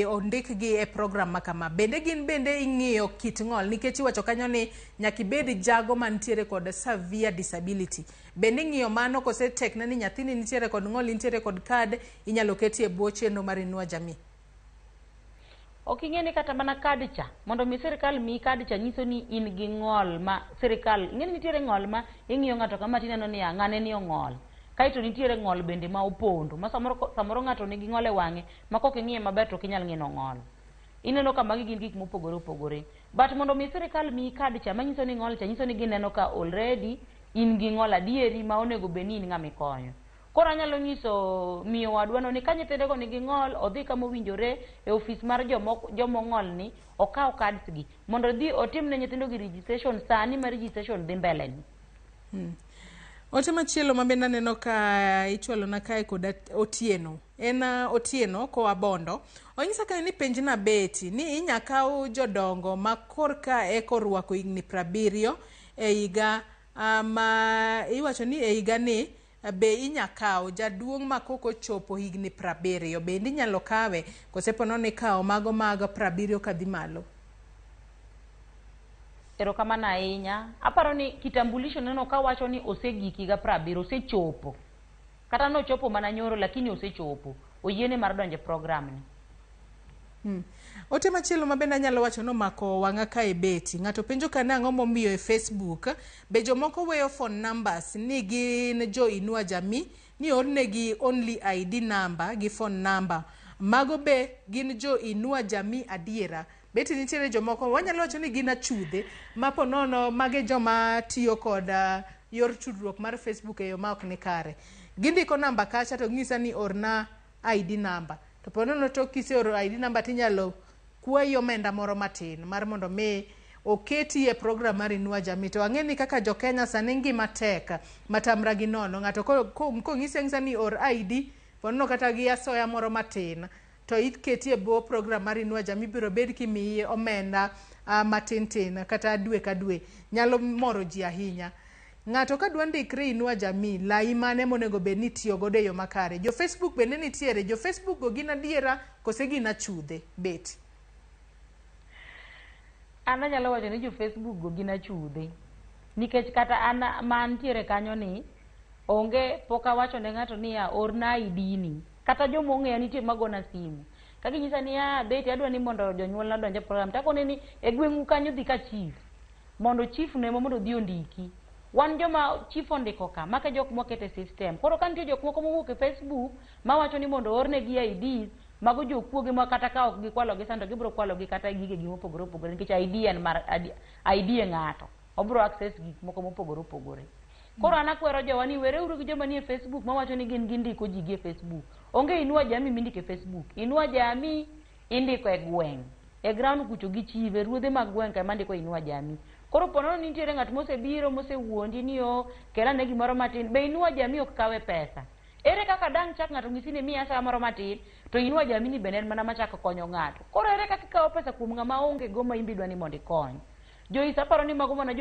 ondik gi e program makama. Bende gin bende ing'iyo kit ng'ol nikech iwacho kanyo ni nyaka ibed jago mantiere kod severe disability. Bende ing'iyo mano kose tekna ni nyathini nitiere kod ng'ol, nitiere kod kad, inyalo keti e bwo chenro mar Inua Jamii. Ok ing'e ni kata mana kad cha, mondo mi sirkal mi kad cha nyiso ni in gi ng'ol ma sirkal, ing'e ni nitiere ng'ol ma ing'iyo ng'ato kama tineno ni ng'ane ni ong'ol. Kaito nitiere ng'ol bende ma opondo, ma samoro ng'ato nigi ng'ol e wang'e, ma kok ing'iye maber to ok inyal ng'eno ng'ol. Ineno ka magi gin gik mopogore opogore. But mondo mi sirkal mi kad cha manyiso ni ng'ol cha, nyiso ni gineno ka already in gi ng'ol adieri ma onego bed ni in ng'ama ikonyo. Koro anyalo nyiso miyo wadwano ni ka nyithindego nigi ng'ol, odhi kama owinjore e ofis mar jomong'ol ni, okaw cards gi mondo odhi otim ne nyithindogi registration sani ma registration dhi mbele ni. Ote machielo ma bende aneno ka ichwalo na kae kod Otieno. En Otieno koa Bondo. Onyisa kae ni penjna beti ni inya kaw jodongo ma korka korwako higni 70 e higa ma iwacho ni e higa ni be inya kaw jaduong' ma koko chopo higni 70 bende inyalo kawe kosepono ni kaw mago mag 70 kadhi malo. Erokamano ahinya. Aparo ni kitambulisho neno ka wacho ni osegiki ga 70, osechopo. Kata no chopo mana nyoro lakini osechopo. Oyiene mar donje program ni. Ote machielo ma bende anyalo wacho no mako wanga kae beti. Ng'ato penjo kana ang'o momiyo e Facebook be jomoko weyo phone numbers ni gin jo Inua Jamii ni ornegi only ID number gi phone number. Mago be gin jo Inua Jamii adiera. Beti nitiere jomoko wanyalo wacho ni gin achudhe mapo nono mage joma tiyo kod yor tudruok mar Facebook e yo ma ok ni kare. Gindiko namba kacha to ng'isa ni orna ID number. To po nono to kiseoro ID number tinyalo kwayi omenda moro matin mar mondo me oketi e program mar Inua Jamii. To ang'e ni kaka jo Kenya sani ngima tek matamra gi nono. Ng'ato kong'isi ng'isa ni or ID po nono kata gi asoya moro matin to iketi e bwo program mar Inua Jamii biro bed kimiye omenda matin kata dwe ka dwe. Nyalo moro ji ahinya. Ng'ato ka dwa ndikre Inua Jamii, lai mane monego bed ni tiyo godo e yo makare. Jo Facebook bende nitiere, jo Facebook go gin adiera kose gin achudhe beti. Ana nyalo wacho ni jo Facebook go gin achudhe. Nikech kata ana mantiere kanyo ni onge poka wacho ne ng'ato ni orna ID ni. Kata jomo ong'eya nitie magona simu. Kagi nyisa ni beti adwa ni mondo jonyuol na donje program. Takone ni e gweng'u kanyo dhi ka chief. Mondo chief ne mondo dhi ondiki. Wan joma chief ondiko ka maka jok mokete system. Koro kan nitie jok moko mowuok e Facebook ma wacho ni mondo orne gi IDs mago jokuoge ma kata ka ok gikwalo gi sando gibro kwalo gi kata gige gi mopogore opogore nikech ID en mar ID e ng'ato. Obro access gik moko mopogore opogore. Koro anakwero jowa ni wereuru gi joma ni e Facebook ma wacho ni gin gindiko ji gi e Facebook. Onge Inua Jamii mindiko e Facebook. Inua Jamii indiko e gweng'. E ground kucho gi chive ruodhe mag gweng' ka mandiko Inua Jamii. Koro ponono nitiere ng'at mosebiro mosewuondi ni kela ne gimoro matin be Inua Jamii ok kawe pesa. Ere kaka dang' chak ng'ato ng'isi ni miya sa moro matin to Inua Jamii ni bende mana machako konyo ng'ato. Koro ere kaka ikawo pesa kuom ng'ama onge go ma imbi dwa ni mondo ikony. Jo isa paro ni mago mana